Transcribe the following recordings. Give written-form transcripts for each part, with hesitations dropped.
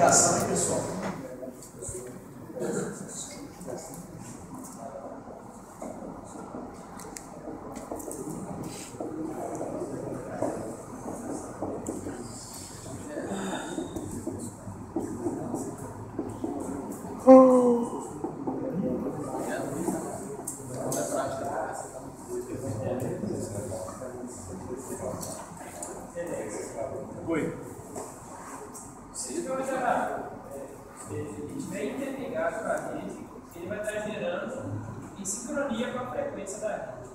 ligação aí, pessoal. Oi. Se ele estiver interligado com a rede, ele vai estar gerando em sincronia com a frequência da rede.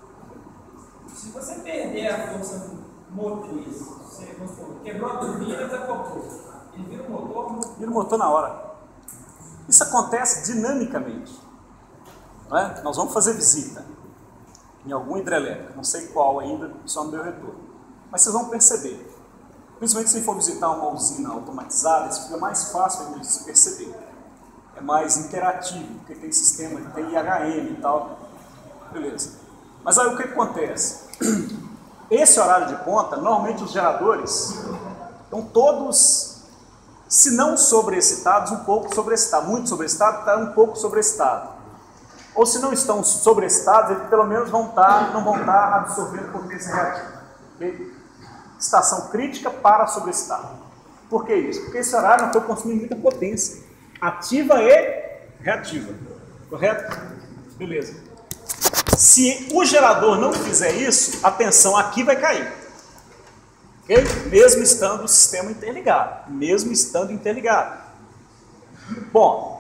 Se você perder a força motriz, você quebrou a turbina, desacoplou, ele vira um motor. Vira o motor na hora. Isso acontece dinamicamente. Não é? Nós vamos fazer visita em alguma hidrelétrica, não sei qual ainda, só no meu retorno. Mas vocês vão perceber. Principalmente se for visitar uma usina automatizada, isso fica mais fácil de se perceber. É mais interativo, porque tem sistema, tem IHM e tal. Beleza. Mas aí o que acontece? Esse horário de ponta, normalmente os geradores estão todos, se não sobreexcitados, um pouco sobreexcitados. Muito sobreexcitados, está um pouco sobreexcitado. Ou se não estão sobreexcitados, eles pelo menos não vão estar absorvendo potência reativa. Okay? Estação crítica para sobreexcitado. Por que isso? Porque esse horário não estou consumindo muita potência. Ativa e reativa. Correto? Beleza. Se o gerador não fizer isso, a tensão aqui vai cair. Okay? Mesmo estando o sistema interligado. Mesmo estando interligado. Bom,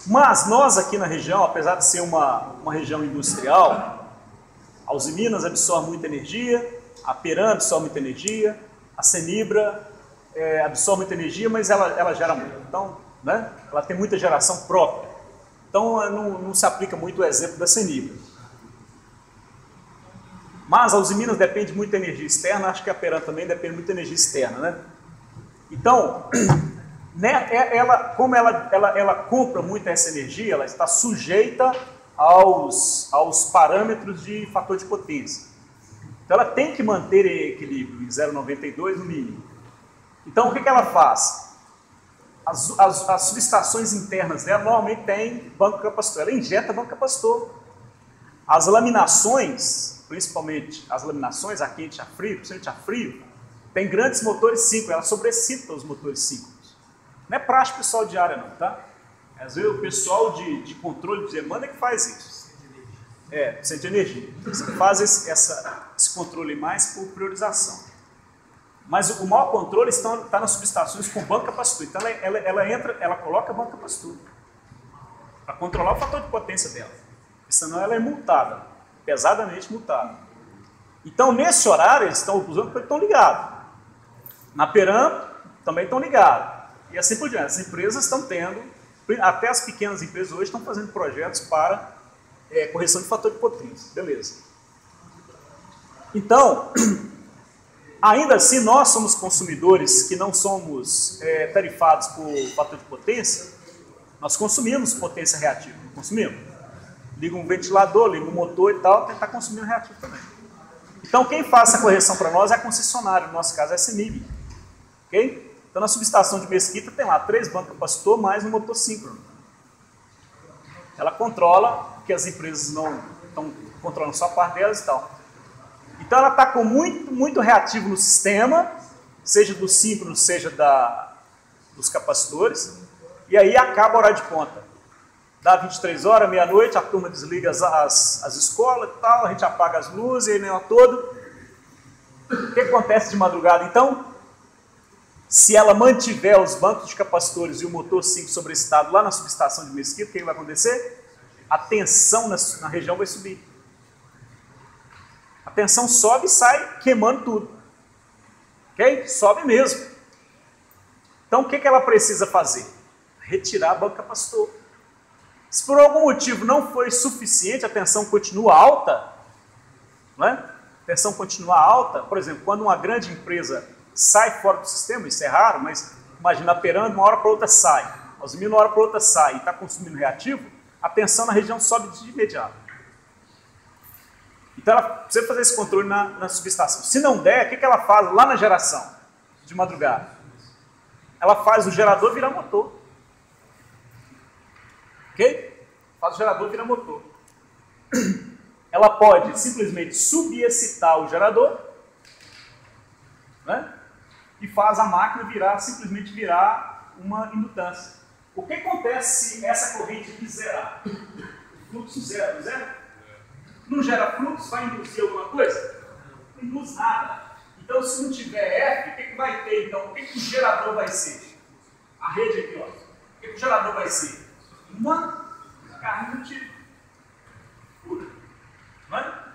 mas nós aqui na região, apesar de ser uma região industrial, a Usiminas absorve muita energia, a Peram absorve muita energia, a Cenibra absorve muita energia, mas ela gera muito. Então, né, ela tem muita geração própria. Então, não se aplica muito o exemplo da Cenibra. Mas a Usiminas depende muito da energia externa, acho que a Peram também depende muito da energia externa, né? Então, né, como ela compra muito essa energia, ela está sujeita aos parâmetros de fator de potência. Então ela tem que manter em equilíbrio em 0,92 no mínimo. Então o que ela faz? As subestações internas dela normalmente tem banco capacitor. Ela injeta banco capacitor. As laminações, principalmente as laminações a quente e a frio, principalmente a frio, tem grandes motores síncronos, ela sobrecita os motores síncronos. Não é prático pessoal de área não, tá? Às vezes o pessoal de controle de demanda é que faz isso. Centro de energia. Você faz esse controle mais por priorização. Mas o maior controle está nas subestações com banco capacitor. Então ela coloca banco capacitor para controlar o fator de potência dela. Senão ela é multada, pesadamente multada. Então nesse horário eles estão usando porque estão ligados. Na Peram também estão ligados. E assim por diante. As empresas estão tendo, até as pequenas empresas hoje estão fazendo projetos para correção de fator de potência. Beleza. Então, ainda assim, nós somos consumidores que não somos tarifados por fator de potência, nós consumimos potência reativa, não consumimos? Liga um ventilador, liga um motor e tal, está consumindo reativo também. Então, quem faz essa correção para nós é a concessionária, no nosso caso é a CEMIG. Ok? Então, na subestação de Mesquita tem lá 3 bancos capacitor mais um motor síncrono. Ela controla, porque as empresas não estão controlando só a parte delas e tal. Então ela está com muito reativo no sistema, seja do síncrono, seja dos capacitores, e aí acaba o horário de ponta. Dá 23 horas, meia-noite, a turma desliga as escolas e tal, a gente apaga as luzes e nem todo. O que acontece de madrugada então? Se ela mantiver os bancos de capacitores e o motor 5 sobreexcitado lá na subestação de Mesquita, o que vai acontecer? A tensão na região vai subir. A tensão sobe e sai queimando tudo. Ok? Sobe mesmo. Então o que ela precisa fazer? Retirar banco capacitor. Se por algum motivo não foi suficiente, a tensão continua alta, não é? A tensão continua alta, por exemplo, quando uma grande empresa sai fora do sistema, isso é raro, mas imagina a Peram, de uma hora para outra sai, a Usiminas de uma hora para outra sai e está consumindo reativo, a tensão na região sobe de imediato. Então ela precisa fazer esse controle na subestação. Se não der, o que ela faz lá na geração de madrugada? ela faz o gerador virar motor. Ok? Faz o gerador virar motor. Ela pode simplesmente subexcitar o gerador, né? E faz a máquina simplesmente virar uma indutância. O que acontece se essa corrente aqui zerar? O fluxo zero, zero? Não gera fluxo, vai induzir alguma coisa? Não induz nada. Então, se não tiver F, o que vai ter então? O que o gerador vai ser? A rede aqui, ó. O que o gerador vai ser? Uma carga indutiva pura. Não é?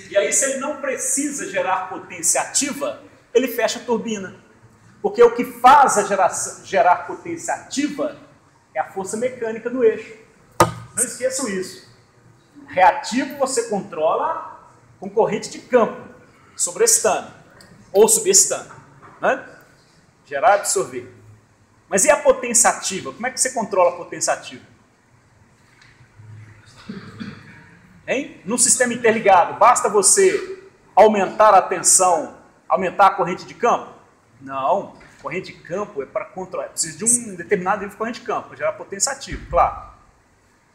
E aí, se ele não precisa gerar potência ativa, ele fecha a turbina. Porque o que faz gerar potência ativa é a força mecânica do eixo. Não esqueçam isso. Reativo você controla com corrente de campo, sobreestando ou subestando, né? Gerar e absorver. Mas e a potência ativa? Como é que você controla a potência ativa? Hein? Num sistema interligado, basta você aumentar a tensão, aumentar a corrente de campo? Não, corrente de campo é para controlar, precisa de um determinado nível de corrente de campo, para gerar potência ativa, claro.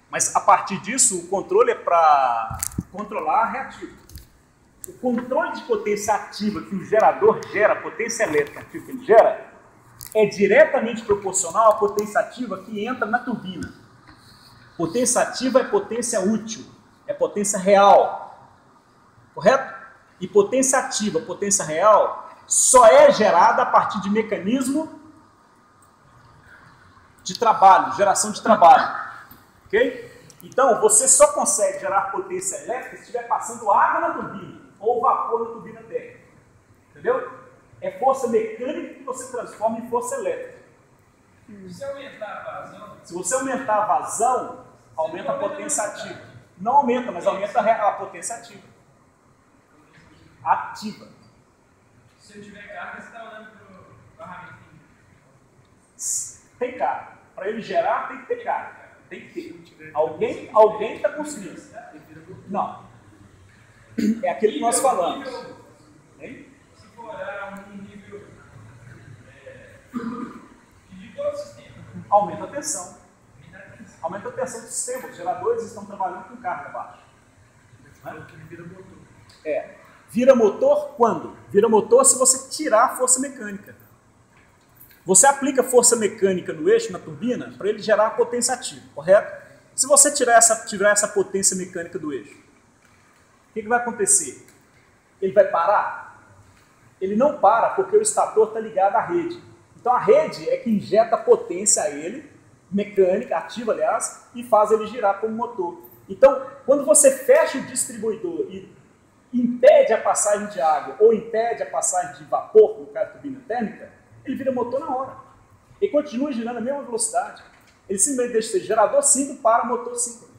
Mas a partir disso, o controle é para controlar reativo. O controle de potência ativa que o gerador gera, potência elétrica ativa que ele gera, é diretamente proporcional à potência ativa que entra na turbina. Potência ativa é potência útil, é potência real, correto? E potência ativa, potência real, só é gerada a partir de mecanismo de trabalho, geração de trabalho. Ok? Então, você só consegue gerar potência elétrica se estiver passando água na turbina ou vapor na turbina térmica. Entendeu? É força mecânica que você transforma em força elétrica. Se aumentar a vazão... Se você aumentar a vazão, aumenta a potência ativa. Não aumenta, mas aumenta a potência ativa. Ativa. Se eu tiver carga, você está olhando para o barramento. Tem carga. Para ele gerar, tem que ter carga. Tem que ter. Alguém está construindo. Não. É aquilo que nós falamos. Hein? Se for olhar um nível de todo o sistema. Aumenta a tensão. Aumenta a tensão do sistema. Os geradores estão trabalhando com carga baixa. Né? Vira motor. Vira motor quando? Vira motor se você tirar a força mecânica. Você aplica força mecânica no eixo, na turbina, para ele gerar a potência ativa, correto? Se você tirar essa potência mecânica do eixo, o que vai acontecer? Ele vai parar? Ele não para porque o estator está ligado à rede. Então a rede é que injeta potência a ele, mecânica, ativa aliás, e faz ele girar como motor. Então, quando você fecha o distribuidor e impede a passagem de água ou impede a passagem de vapor, no caso da turbina térmica, ele vira motor na hora. Ele continua girando a mesma velocidade. Ele simplesmente deixa de ser gerador síncrono para motor síncrono.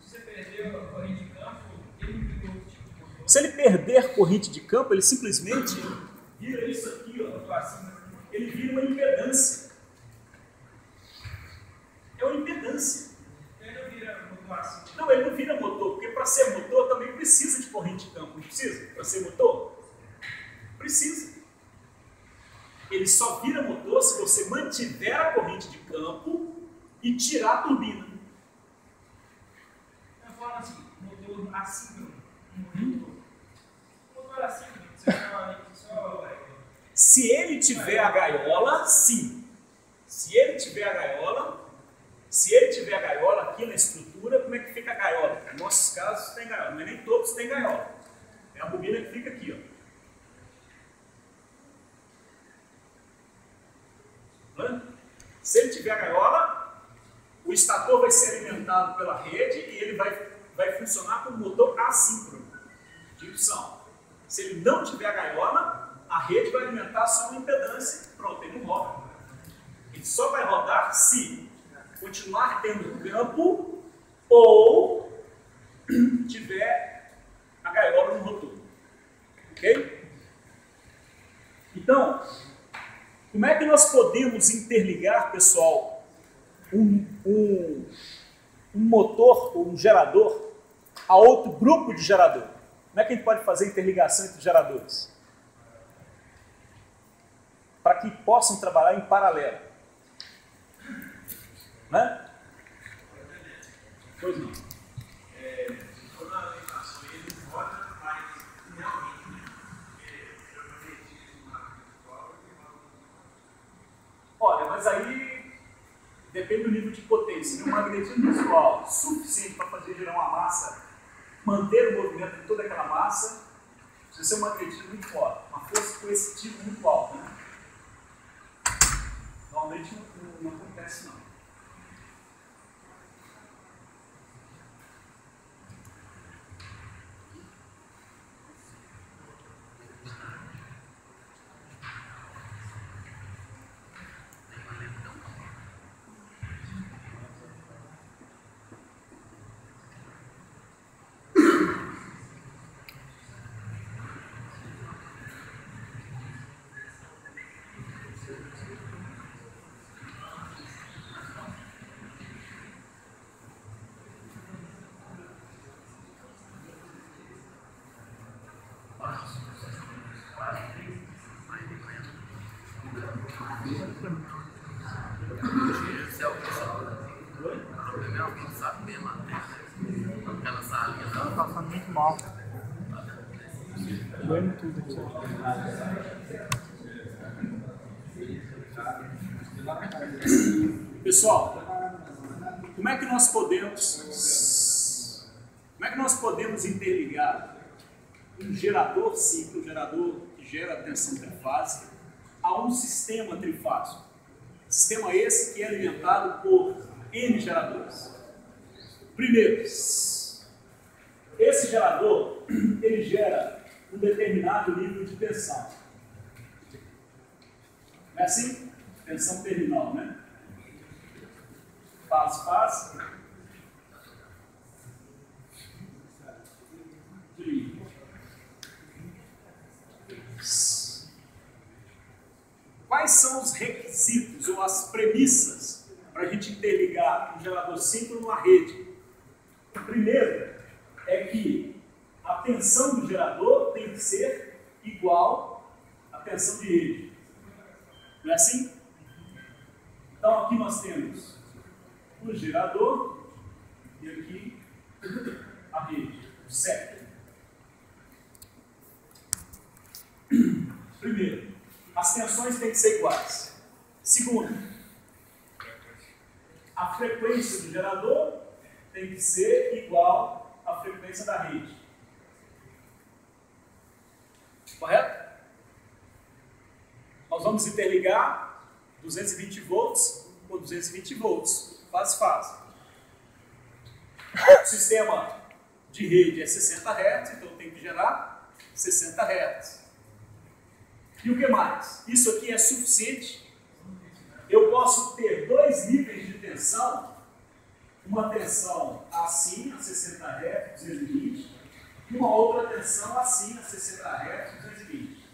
Se você perder a corrente de campo, ele não tem outro tipo de motor. Se ele perder corrente de campo, ele simplesmente vira isso aqui, ó, ele vira uma impedância. É uma impedância. Ele não vira motor assim. Não, ele não vira motor, porque para ser motor também precisa de corrente de campo. Não precisa? Para ser motor? Precisa. Ele só vira motor se você mantiver a corrente de campo e tirar a turbina. Eu falo assim, motor assíncrono. Motor assíncrono, você só... Se ele tiver a gaiola, sim. Se ele tiver a gaiola aqui na estrutura, como é que fica a gaiola? Em nossos casos tem gaiola, mas nem todos têm gaiola. É a bobina que fica aqui, ó. Se ele tiver a gaiola, o estator vai ser alimentado pela rede e ele vai funcionar como motor assíncrono de indução. Se ele não tiver a gaiola, a rede vai alimentar só uma impedância. Pronto, ele não roda. Ele só vai rodar se continuar tendo campo ou tiver a gaiola no motor. Ok? Então, como é que nós podemos interligar, pessoal, um motor ou um gerador a outro grupo de gerador? Como é que a gente pode fazer interligação entre geradores? para que possam trabalhar em paralelo. Né? Pois não. Toda a orientação ele roda, mas realmente, olha, mas aí depende do nível de potência. Um magnetismo visual suficiente para fazer gerar uma massa, manter o movimento de toda aquela massa, precisa ser um magnetismo muito forte, uma força coercitiva muito alta. Né? Normalmente não acontece não. Tá passando muito mal. Doendo tudo aqui. Pessoal, como é que nós podemos interligar um gerador simples, um gerador que gera tensão trifásica, a um sistema trifásico? Sistema esse que é alimentado por N geradores. Primeiro, esse gerador, ele gera um determinado nível de tensão. Não é assim? Tensão terminal, né? Fase. Quais são os requisitos ou as premissas para a gente interligar um gerador simples numa rede? O primeiro é que a tensão do gerador tem que ser igual à tensão de rede. Não é assim? Então aqui nós temos o gerador e aqui a rede, o século. Primeiro, as tensões têm que ser iguais. Segundo, a frequência do gerador tem que ser igual à frequência da rede. Correto? Nós vamos interligar 220 volts com 220 volts, fase. O sistema de rede é 60 Hz, então tem que gerar 60 Hz. E o que mais? Isso aqui é suficiente? Eu posso ter dois níveis de tensão, uma tensão assim, a 60 Hz, 220, e uma outra tensão assim, a 60 Hz, 220.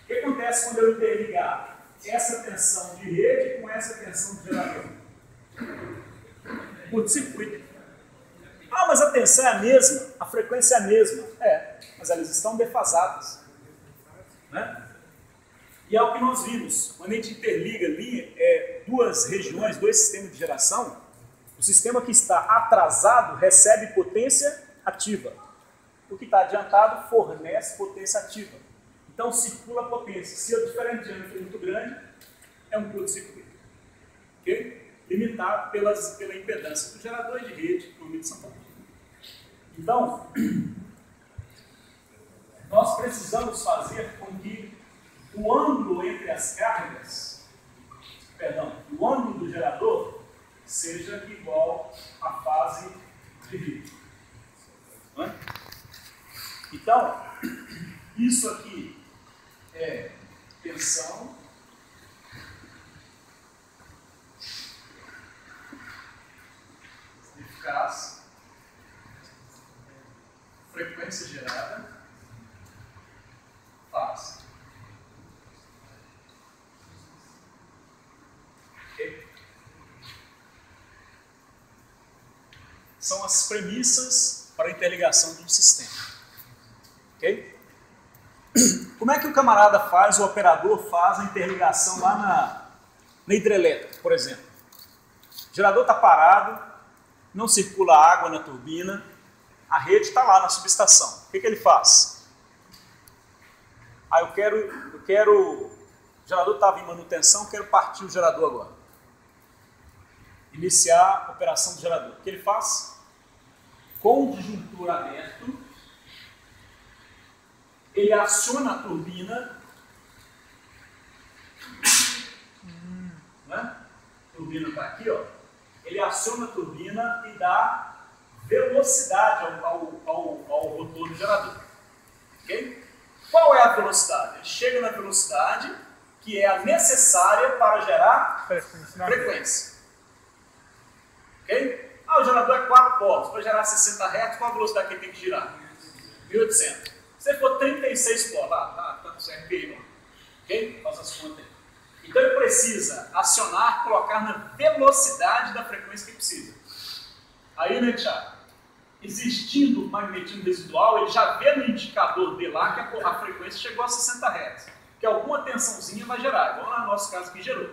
O que acontece quando eu interligar essa tensão de rede com essa tensão de gerador? Curto-circuito. Ah, mas a tensão é a mesma, a frequência é a mesma. É, mas elas estão defasadas. Né? E é o que nós vimos. Quando a gente interliga ali duas regiões, dois sistemas de geração, o sistema que está atrasado recebe potência ativa. O que está adiantado fornece potência ativa. Então circula a potência. Se o diferente de for muito grande, é um curto-circuito. Okay? Limitado pela impedância do gerador de rede no meio de São Paulo. Então, nós precisamos fazer com que o ângulo entre as cargas, o ângulo do gerador, seja igual à fase de rede. Então, isso aqui é tensão eficaz, frequência gerada, fase. Okay? São as premissas para a interligação de um sistema. Ok? Como é que o camarada faz, o operador faz a interligação lá na hidrelétrica, por exemplo? O gerador está parado, não circula água na turbina, a rede está lá na subestação. O que ele faz? O gerador estava em manutenção, quero partir o gerador agora. Iniciar a operação do gerador. O que ele faz? Com o disjuntor aberto, ele aciona a turbina, né? A turbina está aqui, ó. Ele aciona a turbina e dá velocidade ao rotor do gerador. Ok? Qual é a velocidade? Ele chega na velocidade que é a necessária para gerar frequência. Ok? O gerador é 4 polos. Para gerar 60 Hz, qual a velocidade que ele tem que girar? 1800. Se for 36 polos, tá com RPM, ok? Faz as contas aí. Então ele precisa acionar, colocar na velocidade da frequência que precisa. Aí, né, Thiago? Existindo magnetismo residual, ele já vê no indicador dele lá que a frequência chegou a 60 Hz. Que alguma tensãozinha vai gerar, igual no nosso caso que gerou.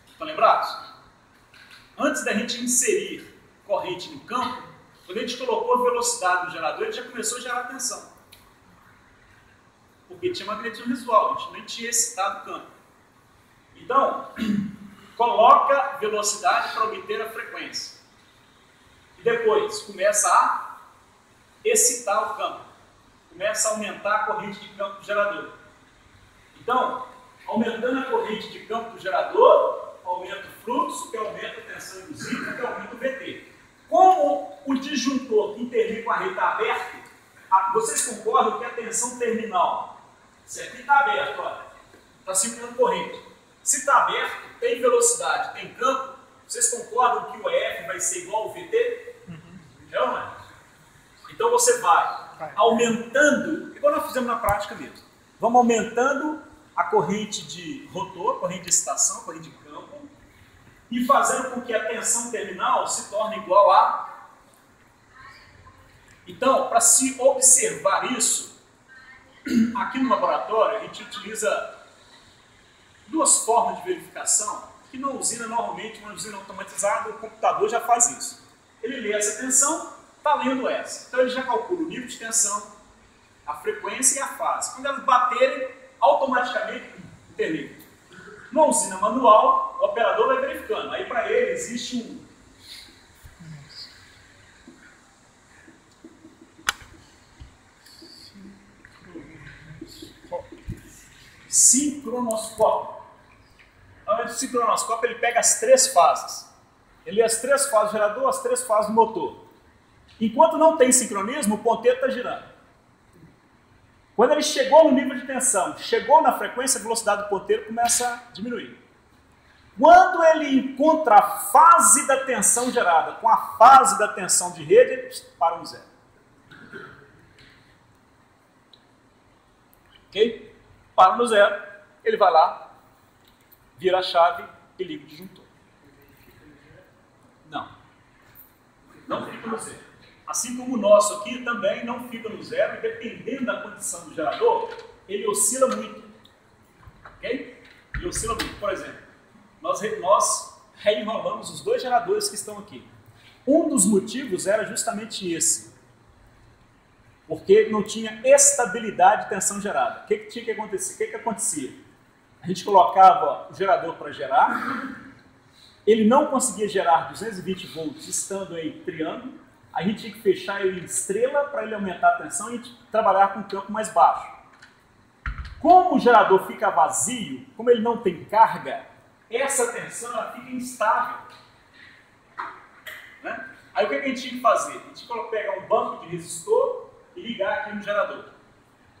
Estão lembrados? Antes da gente inserir corrente no campo, quando a gente colocou a velocidade do gerador, ele já começou a gerar tensão. Porque tinha magnetismo residual, a gente nem tinha excitado o campo. Então, coloca velocidade para obter a frequência. E depois começa a excitar o campo. Começa a aumentar a corrente de campo do gerador. Então, aumentando a corrente de campo do gerador, aumenta o fluxo, que aumenta a tensão induzida, que aumenta o VT. Como o disjuntor que interliga com a rede está aberto, vocês concordam que a tensão terminal, se aqui está aberto, olha, está circulando corrente. Se está aberto, tem velocidade, tem campo, vocês concordam que o EF vai ser igual ao VT? É ou não é? Então você vai aumentando, igual nós fizemos na prática mesmo. Vamos aumentando a corrente de rotor, corrente de excitação, corrente de campo, e fazendo com que a tensão terminal se torne igual a... Então, para se observar isso, aqui no laboratório a gente utiliza duas formas de verificação, que na usina, normalmente, uma usina automatizada, o computador já faz isso. Ele lê essa tensão, está lendo essa. Então ele já calcula o nível de tensão, a frequência e a fase. Quando elas baterem, automaticamente interliga. Numa usina manual, o operador vai verificando. Aí para ele existe um sincronoscópio. O sincronoscópio ele pega as 3 fases. Ele lê as 3 fases do gerador, as 3 fases do motor. Enquanto não tem sincronismo, o ponteiro está girando. Quando ele chegou no nível de tensão, chegou na frequência, a velocidade do ponteiro começa a diminuir. Quando ele encontra a fase da tensão gerada com a fase da tensão de rede, ele para no zero. Ok? Para no zero, ele vai lá, vira a chave e liga o disjuntor. Não. Não fica no zero. Assim como o nosso aqui também não fica no zero, e dependendo da condição do gerador, ele oscila muito. Ok? Ele oscila muito. Por exemplo, nós reenrolamos os 2 geradores que estão aqui. Um dos motivos era justamente esse. Porque não tinha estabilidade de tensão gerada. O que tinha que acontecer? O que acontecia? A gente colocava o gerador para gerar, ele não conseguia gerar 220 volts estando em triângulo, a gente tinha que fechar ele em estrela para ele aumentar a tensão e trabalhar com um campo mais baixo. Como o gerador fica vazio, como ele não tem carga, essa tensão ela fica instável. Né? Aí o que a gente tinha que fazer? A gente tinha que pegar um banco de resistor e ligar aqui no gerador,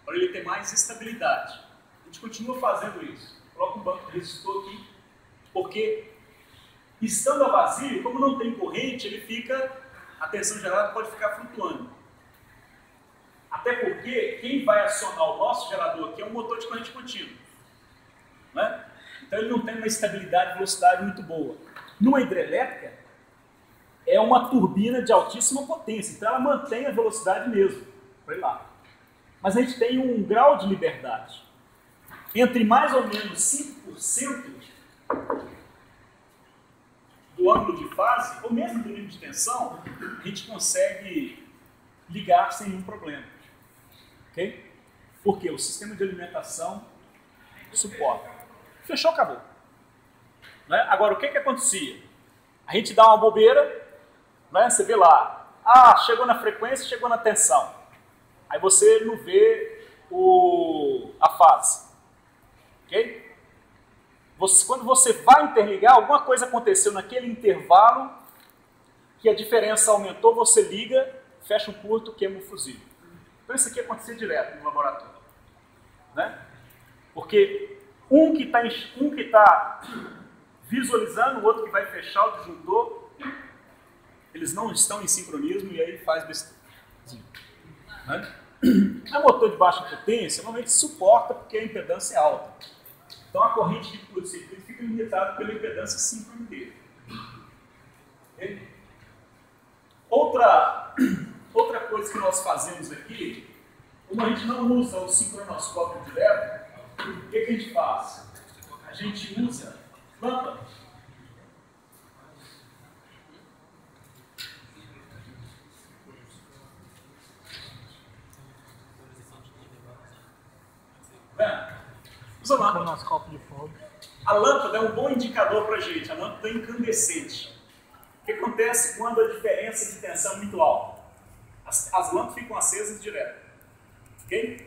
para ele ter mais estabilidade. A gente continua fazendo isso. Coloca um banco de resistor aqui, porque estando a vazio, como não tem corrente, ele fica... A tensão gerada pode ficar flutuando. Até porque quem vai acionar o nosso gerador aqui é um motor de corrente contínua. Né? Então ele não tem uma estabilidade e velocidade muito boa. Numa hidrelétrica, é uma turbina de altíssima potência, então ela mantém a velocidade mesmo. Foi lá. Mas a gente tem um grau de liberdade. entre mais ou menos 5% do ângulo de fase, ou mesmo do nível de tensão, a gente consegue ligar sem nenhum problema. Ok? Porque o sistema de alimentação suporta. Fechou, acabou. Né? Agora, o que acontecia? A gente dá uma bobeira, né? Você vê lá, chegou na frequência, chegou na tensão. Aí você não vê a fase. Ok? Quando você vai interligar, alguma coisa aconteceu naquele intervalo que a diferença aumentou, você liga, fecha um curto, queima um fusível. Então isso aqui acontecia direto no laboratório. Né? Porque um que está visualizando, o outro que vai fechar o disjuntor, eles não estão em sincronismo e aí faz besteira. Né? A motor de baixa potência normalmente suporta porque a impedância é alta. Então a corrente de curto-circuito fica limitada pela impedância síncrona dele. Okay? Outra coisa que nós fazemos aqui, como a gente não usa o sincronoscópio direto, o que a gente faz? A gente usa lâmpada. Usa lâmpada. A lâmpada é um bom indicador para a gente, a lâmpada é incandescente. O que acontece quando a diferença de tensão é muito alta? As lâmpadas ficam acesas direto. Ok?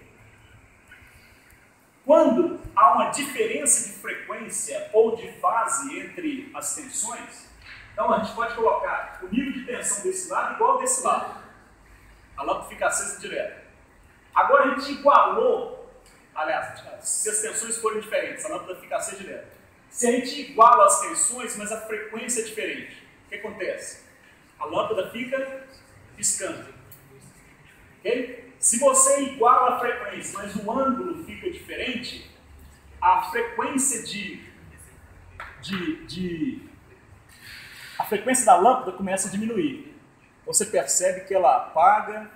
Quando há uma diferença de frequência ou de fase entre as tensões, então a gente pode colocar o nível de tensão desse lado igual ao desse lado. A lâmpada fica acesa direto. Agora a gente igualou, aliás, se as tensões forem diferentes, a lâmpada fica acesa direto. Se a gente iguala as tensões, mas a frequência é diferente, o que acontece? A lâmpada fica piscando. Okay? Se você iguala a frequência, mas o ângulo fica diferente, a frequência a frequência da lâmpada começa a diminuir. Você percebe que ela apaga,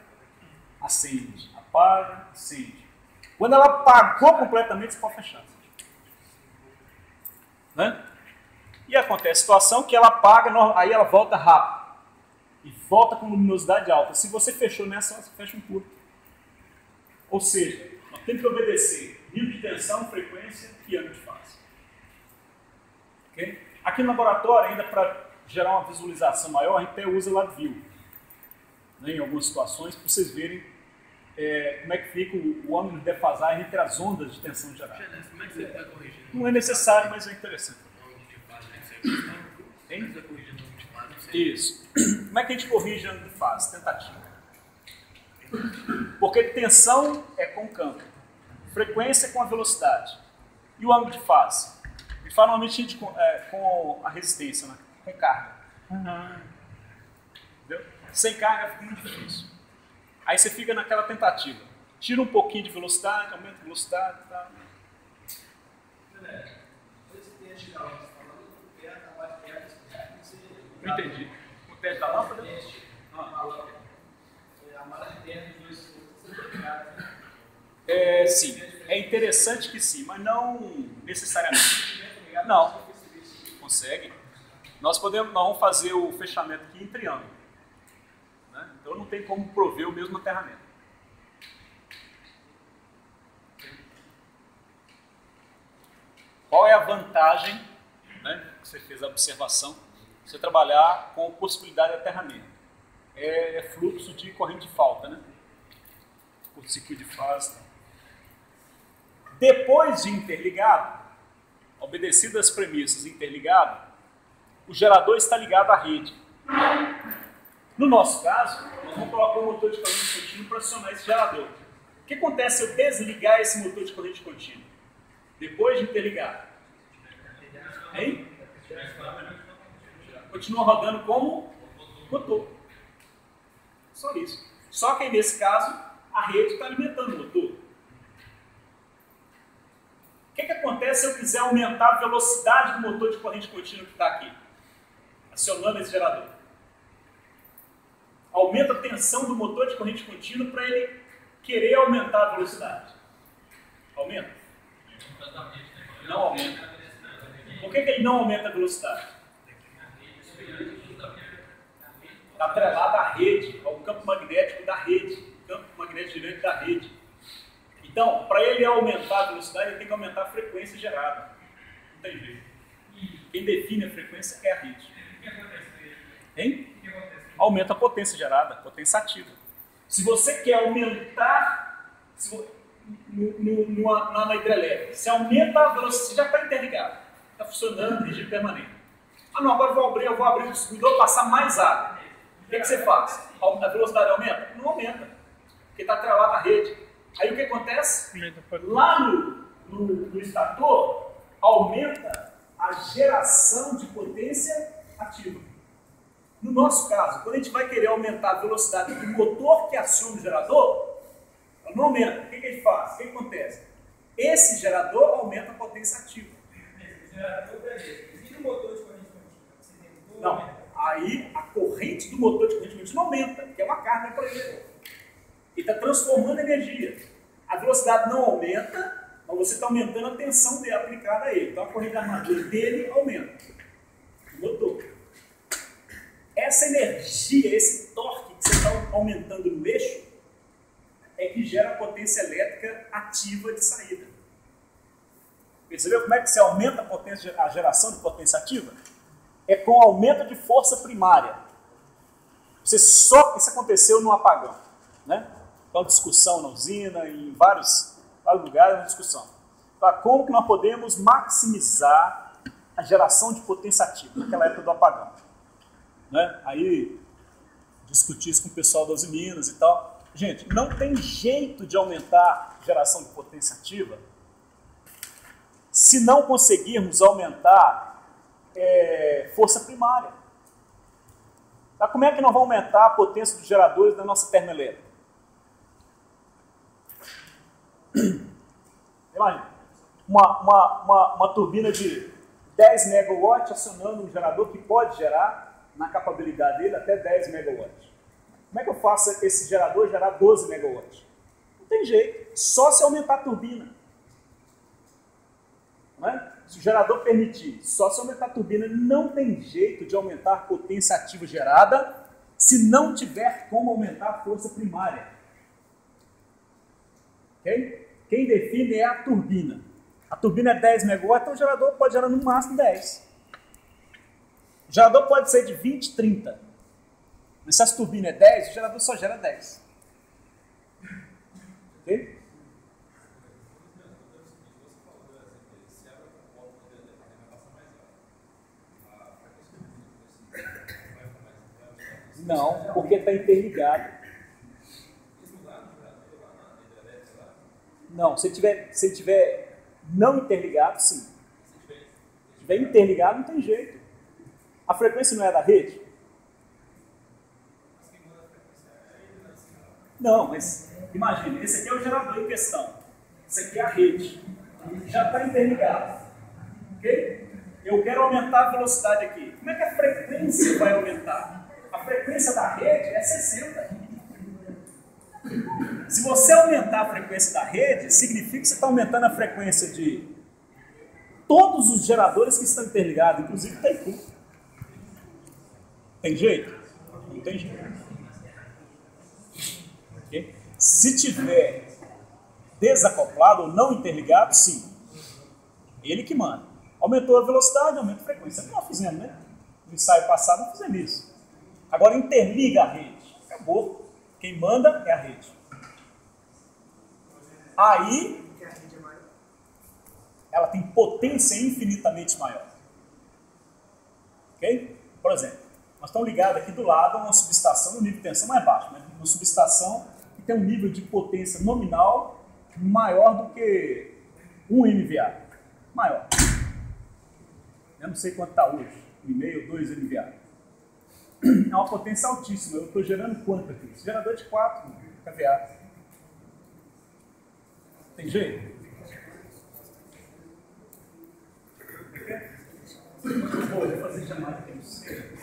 acende, apaga, acende. Quando ela apagou completamente, você pode fechar. Né? E acontece a situação que ela apaga, aí ela volta rápido. E volta com luminosidade alta. Se você fechou nessa, você fecha um curto. Ou seja, nós temos que obedecer nível de tensão, frequência e ângulo de fase. Okay? Aqui no laboratório, ainda para gerar uma visualização maior, a gente até usa LabVIEW. Né, em algumas situações, para vocês verem como é que fica o ângulo de defasagem entre as ondas de tensão geradas. Como é que você está corrigindo? Não é necessário, mas é interessante. Isso. Como é que a gente corrige ângulo de fase? Tentativa. Porque tensão é com campo, frequência é com a velocidade. E o ângulo de fase? A gente faz normalmente com a resistência, né? Com carga. Entendeu? Sem carga fica muito difícil. Aí você fica naquela tentativa. Tira um pouquinho de velocidade, aumenta a velocidade e tal. Não entendi. O teste da lâmpada? Sim. É interessante que sim, mas não necessariamente. Não. Consegue. Nós vamos fazer o fechamento aqui em triângulo. Né? Então não tem como prover o mesmo aterramento. Qual é a vantagem, né, que você fez a observação, você trabalhar com possibilidade de aterramento? É fluxo de corrente de falta, né? Curto-circuito de fase. Depois de interligado, obedecido às premissas interligado, o gerador está ligado à rede. No nosso caso, nós vamos colocar um motor de corrente contínua para acionar esse gerador. O que acontece se eu desligar esse motor de corrente contínua? Depois de interligar? Hein? Continua rodando como motor. Só isso. Só que aí, nesse caso, a rede está alimentando o motor. O que acontece se eu quiser aumentar a velocidade do motor de corrente contínua que está aqui? Acionando esse gerador. Aumenta a tensão do motor de corrente contínua para ele querer aumentar a velocidade. Aumenta? Não aumenta. Por que ele não aumenta a velocidade? Está atrelado à rede, ao campo magnético da rede, campo magnético girante da rede. Então, para ele aumentar a velocidade, ele tem que aumentar a frequência gerada. Não tem jeito. Quem define a frequência é a rede. Hein? Aumenta a potência gerada, potência ativa. Se você quer aumentar, na hidrelétrica, você aumenta a velocidade, você já está interligado, está funcionando em regime permanente. Ah não, agora eu vou abrir o distribuidor e passar mais água. O que você faz? A velocidade aumenta? Não aumenta, porque está atrelado à rede. Aí o que acontece? Lá no estator, aumenta a geração de potência ativa. No nosso caso, quando a gente vai querer aumentar a velocidade do motor que aciona o gerador, ela não aumenta. O que ele faz? O que acontece? Esse gerador aumenta a potência ativa. O gerador, beleza. E no motor de corrente contínua? Não. Aí a corrente do motor de corrente contínua não aumenta, porque é uma carga para ele. Ele está transformando energia. A velocidade não aumenta, mas você está aumentando a tensão aplicada a ele. Então a corrente armadura dele aumenta. O motor. Essa energia, esse torque que você está aumentando no eixo, é que gera a potência elétrica ativa de saída. Percebeu como é que você aumenta a geração de potência ativa? É com aumento de força primária. Isso aconteceu no apagão, né? Então, discussão na usina, em vários lugares, uma discussão. Então, como que nós podemos maximizar a geração de potência ativa naquela época do apagão? Né? Aí, discutir isso com o pessoal das Minas e tal. Gente, não tem jeito de aumentar a geração de potência ativa se não conseguirmos aumentar força primária. Tá? Como é que nós vamos aumentar a potência dos geradores da nossa termoelétrica? Imagina, uma turbina de 10 megawatts acionando um gerador que pode gerar, na capacidade dele, até 10 megawatts. Como é que eu faço esse gerador gerar 12 megawatts? Não tem jeito, só se aumentar a turbina. Não é? Se o gerador permitir, só se aumentar a turbina, não tem jeito de aumentar a potência ativa gerada se não tiver como aumentar a força primária. Okay? Quem define é a turbina. A turbina é 10 megawatts, então o gerador pode gerar no máximo 10. O gerador pode ser de 20, 30. Mas se a turbina é 10, o gerador só gera 10. Ok? Não, porque está interligado. Não, se tiver não interligado, sim. Se tiver interligado, não tem jeito. A frequência não é da rede? Não, mas imagine, esse aqui é o gerador em questão. Esse aqui é a rede. Já está interligado. Ok? Eu quero aumentar a velocidade aqui. Como é que a frequência vai aumentar? A frequência da rede é 60. Se você aumentar a frequência da rede, significa que você está aumentando a frequência de todos os geradores que estão interligados, inclusive Itaipu. Tem jeito? Não tem jeito. Okay? Se tiver desacoplado ou não interligado, sim. Ele que manda. Aumentou a velocidade, aumenta a frequência. É o que nós fizemos, né? No ensaio passado nós fizemos isso. Agora interliga a rede. Acabou. Quem manda é a rede. Aí, ela tem potência infinitamente maior. Ok? Por exemplo, nós estamos ligados aqui do lado a uma subestação no nível de tensão mais baixo, mas uma subestação que tem um nível de potência nominal maior do que 1 MVA. Maior. Eu não sei quanto está hoje, 1,5 ou 2 MVA. É uma potência altíssima. Eu estou gerando quanto aqui? Esse gerador é de 4 kVA. Tem jeito? Vou fazer chamada aqui no centro.